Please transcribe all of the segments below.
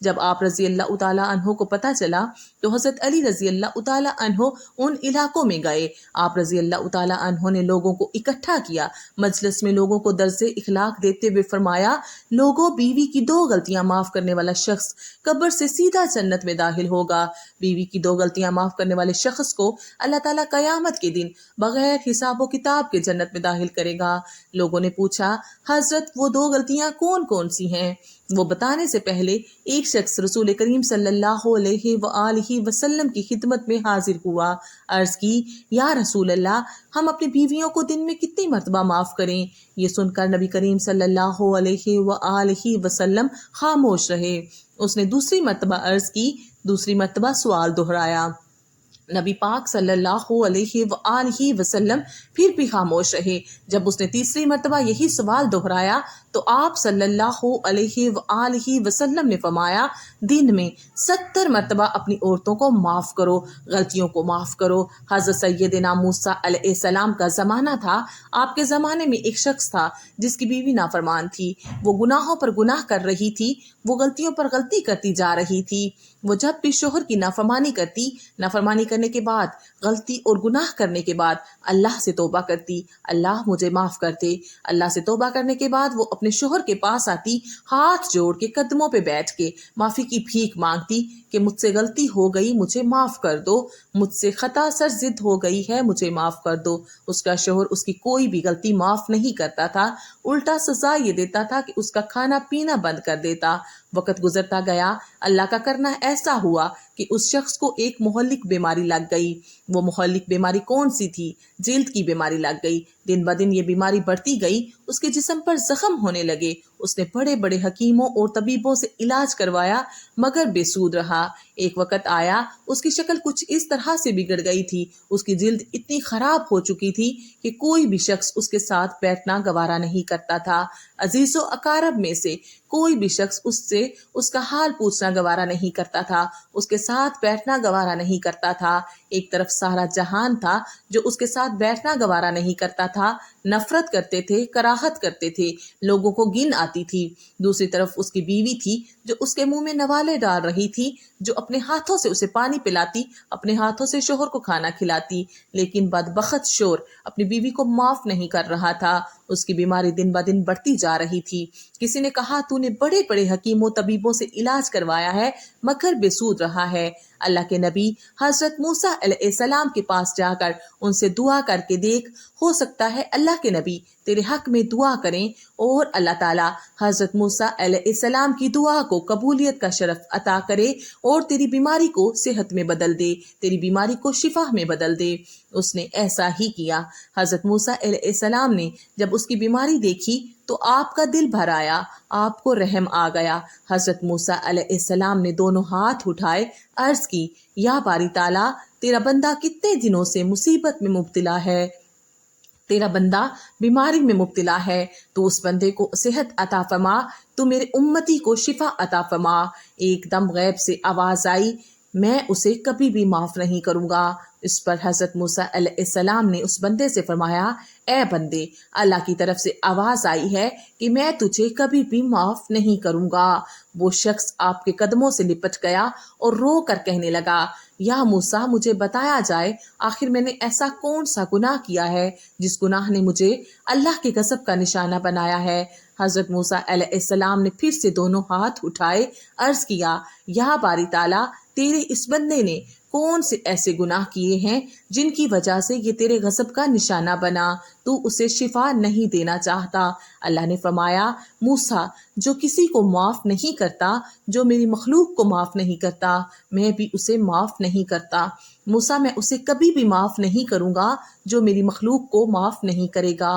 جب آپ رضی اللہ تعالیٰ عنہ کو پتہ چلا تو حضرت علی رضی اللہ تعالیٰ عنہ ان علاقوں میں گئے۔ آپ رضی اللہ تعالیٰ عنہ نے لوگوں کو اکٹھا کیا، مجلس میں لوگوں کو درس اخلاق دیتے ہوئے فرمایا، لوگوں، بیوی کی 2 غلطیاں معاف کرنے والا شخص قبر سے سیدھا جنت میں داخل ہوگا۔ بیوی کی 2 غلطیاں معاف کرنے والے شخص کو اللہ تعالیٰ قیامت کے دن بغیر حساب و کتاب کے جنت میں داخل کرے گا۔ لوگوں نے پوچھا، حضرت وہ 2 غلطیاں کون کون سی ہیں؟ وہ بتانے سے پہلے ایک شخص رسول کریم صلی اللہ علیہ وآلہ وسلم کی خدمت میں حاضر ہوا۔ عرض کی، یا رسول اللہ، ہم اپنی بیویوں کو دن میں کتنی مرتبہ معاف کریں؟ یہ سن کر نبی کریم صلی اللہ علیہ وآلہ وسلم خاموش رہے۔ اس نے دوسری مرتبہ عرض کی، دوسری مرتبہ سوال دہرایا۔ نبی پاک صلی اللہ علیہ وآلہ وسلم پھر بھی خاموش رہے۔ جب اس نے تیسری مرتبہ یہی سوال دہرایا تو آپ صلی اللہ علیہ وآلہ وسلم نے فرمایا، دن میں 70 مرتبہ اپنی عورتوں کو معاف کرو، غلطیوں کو معاف کرو۔ حضرت سیدنا موسیٰ علیہ السلام کا زمانہ تھا۔ آپ کے زمانے میں ایک شخص تھا جس کی بیوی نافرمان تھی۔ وہ گناہوں پر گناہ کر رہی تھی، وہ غلطیوں پر غلطی کرتی جا رہی تھی۔ وہ جب بھی شوہر کی نافرمانی کرتی، نافرمانی کرنے کے بعد، غلطی اور گناہ کرنے کے بعد اللہ سے توبہ کرتی، اللہ مجھے معاف کر دے۔ اللہ سے توبہ کرنے کے بعد وہ اپنے شوہر کے پاس آتی، ہاتھ جوڑ کے قدموں پہ بیٹھ کے معافی کی بھیک مانگتی کہ مجھ سے غلطی ہو گئی، مجھے معاف کر دو، مجھ سے خطا سر زد ہو گئی ہے، مجھے معاف کر دو۔ اس کا شوہر اس کی کوئی بھی غلطی معاف نہیں کرتا تھا، الٹا سزا یہ دیتا تھا کہ اس کا کھانا پینا بند کر دیتا۔ وقت گزرتا گیا، اللہ کا کرنا ایسا ہوا کہ اس شخص کو ایک مہلک بیماری لگ گئی۔ وہ مہلک بیماری کون سی تھی؟ جلد کی بیماری لگ گئی۔ دن بدن یہ بیماری بڑھتی گئی، اس کے جسم پر زخم ہونے لگے۔ اس نے بڑے بڑے حکیموں اور طبیبوں سے علاج کروایا مگر بے سود رہا۔ ایک وقت آیا، اس کی شکل کچھ اس طرح سے بگڑ گئی تھی، اس کی جلد اتنی خراب ہو چکی تھی کہ کوئی بھی شخص اس کے ساتھ بیٹھنا گوارا نہیں کرتا تھا۔ عزیز و اقارب میں سے کوئی بھی شخص اس سے اس کا حال پوچھنا گوارا نہیں کرتا تھا، اس کے ساتھ بیٹھنا گوارا نہیں کرتا تھا۔ ایک طرف سارا جہان تھا جو اس کے ساتھ بیٹھنا گوارا نہیں کرتا تھا، نفرت کرتے تھے، کراہت کرتے تھے، لوگوں کو گن آتی تھی۔ دوسری طرف اس کی بیوی تھی جو اس کے منہ میں نوالے ڈال رہی تھی، جو اپنے ہاتھوں سے اسے پانی پلاتی، اپنے ہاتھوں سے شوہر کو کھانا کھلاتی، لیکن بدبخت شوہر اپنی بیوی کو معاف نہیں کر رہا تھا۔ اس کی بیماری دن بدن بڑھتی جا رہی تھی۔ کسی نے کہا، تو نے بڑے بڑے حکیموں طبیبوں سے علاج کروایا ہے مگر بے سود رہا ہے۔ اللہ کے نبی حضرت موسیٰ علیہ السلام کے پاس جا کر ان سے دعا کر کے دیکھ، ہو سکتا ہے اللہ کے نبی تیرے حق میں دعا کریں اور اللہ تعالیٰ حضرت موسیٰ علیہ السلام کی دعا کو قبولیت کا شرف عطا کرے اور تیری بیماری کو صحت میں بدل دے، تیری بیماری کو شفا میں بدل دے۔ اس نے ایسا ہی کیا۔ حضرت موسیٰ علیہ السلام نے جب اس کی بیماری دیکھی تو آپ کا دل بھر آیا، آپ کو رحم آ گیا۔ حضرت موسیٰ علیہ السلام نے دونوں ہاتھ اٹھائے، عرض کی، یا باری تعالیٰ، تیرا بندہ کتنے دنوں سے مصیبت میں مبتلا ہے، تیرا بندہ بیماری میں مبتلا ہے، تو اس بندے کو صحت عطا فرما، تو میرے امتی کو شفا عطا فرما۔ ایک دم غیب سے آواز آئی، میں اسے کبھی بھی معاف نہیں کروں گا۔ اس پر حضرت موسیٰ علیہ السلام نے اس بندے سے فرمایا، اے بندے، اللہ کی طرف سے آواز آئی ہے کہ میں تجھے کبھی بھی معاف نہیں کروں گا۔ وہ شخص آپ کے قدموں سے لپٹ گیا اور رو کر کہنے لگا، یا موسیٰ، مجھے بتایا جائے آخر میں نے ایسا کون سا گناہ کیا ہے جس گناہ نے مجھے اللہ کے غضب کا نشانہ بنایا ہے۔ حضرت موسیٰ علیہ السلام نے پھر سے دونوں ہاتھ اٹھائے، عرض کیا، یا باری تعالیٰ، تیرے اس بندے نے کون سے ایسے گناہ کیے ہیں جن کی وجہ سے یہ تیرے غضب کا نشانہ بنا؟ تو اسے شفا نہیں دینا چاہتا۔ اللہ نے فرمایا، موسیٰ، جو کسی کو معاف نہیں کرتا، جو میری مخلوق کو معاف نہیں کرتا، میں بھی اسے معاف نہیں کرتا۔ موسیٰ، میں اسے کبھی بھی معاف نہیں کروں گا جو میری مخلوق کو معاف نہیں کرے گا۔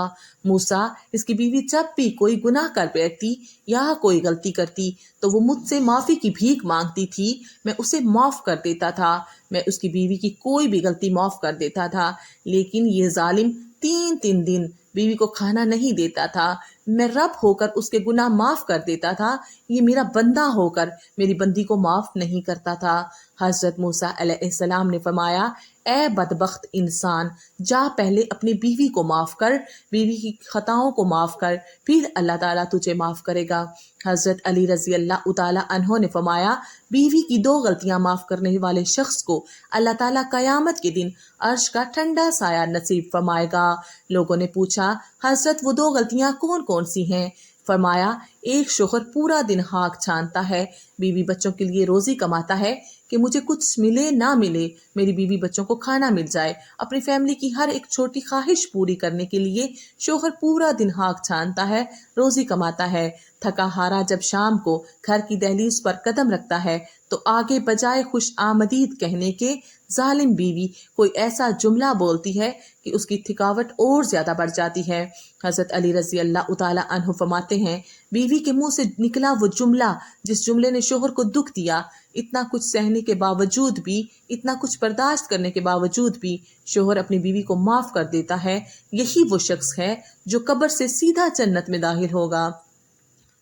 موسیٰ، اس کی بیوی جب بھی کوئی گناہ کر بیٹھتی یا کوئی غلطی کرتی تو وہ مجھ سے معافی کی بھیک مانگتی تھی، میں اسے معاف کر دیتا تھا، میں اس کی بیوی کی کوئی بھی غلطی معاف کر دیتا تھا، لیکن یہ ظالم 3 دن بیوی کو کھانا نہیں دیتا تھا۔ میں رب ہو کر اس کے گناہ معاف کر دیتا تھا، یہ میرا بندہ ہو کر میری بندی کو معاف نہیں کرتا تھا۔ حضرت موسیٰ علیہ السلام نے فرمایا، اے بدبخت انسان، جا پہلے اپنی بیوی کو معاف کر، بیوی کی خطاؤں کو معاف کر، پھر اللہ تعالیٰ تجھے معاف کرے گا۔ حضرت علی رضی اللہ تعالیٰ عنہ نے فرمایا، بیوی کی 2 غلطیاں معاف کرنے والے شخص کو اللہ تعالیٰ قیامت کے دن عرش کا ٹھنڈا سایہ نصیب فرمائے گا۔ لوگوں نے پوچھا، حضرت وہ 2 غلطیاں کون کون سی ہیں؟ فرمایا، ایک شوہر پورا دن ہاک چھانتا ہے، بیوی بچوں کے لیے روزی کماتا ہے کہ مجھے کچھ ملے نہ ملے میری بیوی بچوں کو کھانا مل جائے، اپنی فیملی کی ہر ایک چھوٹی خواہش پوری کرنے کے لیے شوہر پورا دن ہاک چھانتا ہے، روزی کماتا ہے۔ تھکا ہارا جب شام کو گھر کی دہلیز پر قدم رکھتا ہے تو آگے بجائے خوش آمدید کہنے کے ظالم بیوی کوئی ایسا جملہ بولتی ہے کہ اس کی تھکاوٹ اور زیادہ بڑھ جاتی ہے۔ حضرت علی رضی اللہ تعالیٰ عنہ فرماتے ہیں، بیوی کے منہ سے نکلا وہ جملہ جس جملے نے شوہر کو دکھ دیا، اتنا کچھ سہنے کے باوجود بھی، اتنا کچھ برداشت کرنے کے باوجود بھی شوہر اپنی بیوی کو معاف کر دیتا ہے، یہی وہ شخص ہے جو قبر سے سیدھا جنت میں داخل ہوگا۔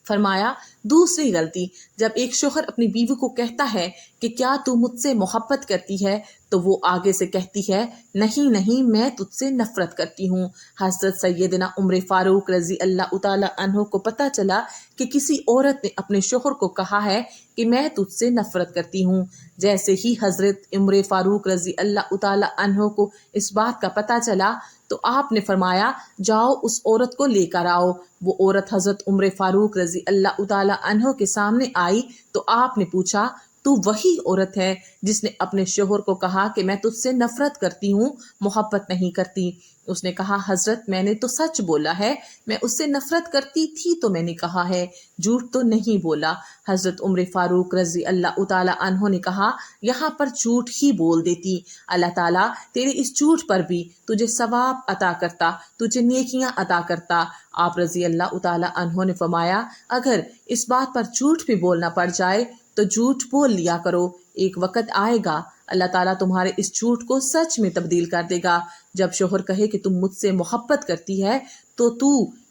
فرمایا، دوسری غلطی، جب ایک شوہر اپنی بیوی کو کہتا ہے کہ کیا تو مجھ سے محبت کرتی ہے تو وہ آگے سے کہتی ہے، نہیں نہیں میں تجھ سے نفرت کرتی ہوں۔ حضرت سیدنا عمر فاروق رضی اللہ تعالیٰ عنہ کو پتہ چلا کہ کسی عورت نے اپنے شوہر کو کہا ہے کہ میں تجھ سے نفرت کرتی ہوں۔ جیسے ہی حضرت عمر فاروق رضی اللہ تعالیٰ عنہ کو اس بات کا پتہ چلا تو آپ نے فرمایا، جاؤ اس عورت کو لے کر آؤ۔ وہ عورت حضرت عمر فاروق رضی اللہ تعالیٰ عنہ کے سامنے آئی تو آپ نے پوچھا، تو وہی عورت ہے جس نے اپنے شوہر کو کہا کہ میں تجھ سے نفرت کرتی ہوں، محبت نہیں کرتی؟ اس نے کہا، حضرت میں نے تو سچ بولا ہے، میں اس سے نفرت کرتی تھی تو میں نے کہا ہے، جھوٹ تو نہیں بولا۔ حضرت عمر فاروق رضی اللہ تعالیٰ عنہ نے کہا، یہاں پر جھوٹ ہی بول دیتی، اللہ تعالیٰ تیرے اس جھوٹ پر بھی تجھے ثواب عطا کرتا، تجھے نیکیاں عطا کرتا۔ آپ رضی اللہ تعالیٰ عنہ نے فرمایا، اگر اس بات پر جھوٹ بھی بولنا پڑ جائے تو جھوٹ بول لیا کرو، ایک وقت آئے گا اللہ تعالیٰ تمہارے اس جھوٹ کو سچ میں تبدیل کر دے گا۔ جب شوہر کہے کہ تم مجھ سے محبت کرتی ہے تو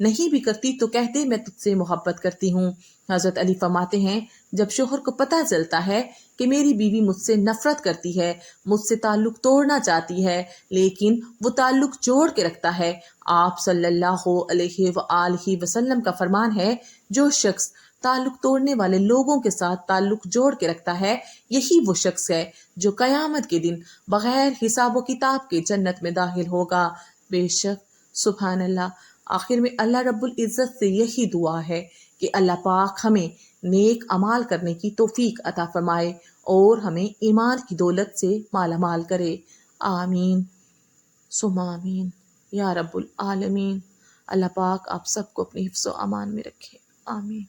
نہیں بھی کرتی تو کہہ دے میں تجھ سے محبت کرتی ہوں۔ حضرت علی فرماتے ہیں، جب شوہر کو پتہ چلتا ہے کہ میری بیوی مجھ سے نفرت کرتی ہے، مجھ سے تعلق توڑنا چاہتی ہے لیکن وہ تعلق جوڑ کے رکھتا ہے، آپ صلی اللہ علیہ وآلہ وسلم کا فرمان ہے، جو شخص تعلق توڑنے والے لوگوں کے ساتھ تعلق جوڑ کے رکھتا ہے، یہی وہ شخص ہے جو قیامت کے دن بغیر حساب و کتاب کے جنت میں داخل ہوگا۔ بے شک، سبحان اللہ۔ آخر میں اللہ رب العزت سے یہی دعا ہے کہ اللہ پاک ہمیں نیک اعمال کرنے کی توفیق عطا فرمائے اور ہمیں ایمان کی دولت سے مالا مال کرے۔ آمین ثم آمین یا رب العالمین۔ اللہ پاک آپ سب کو اپنی حفظ و امان میں رکھے، آمین۔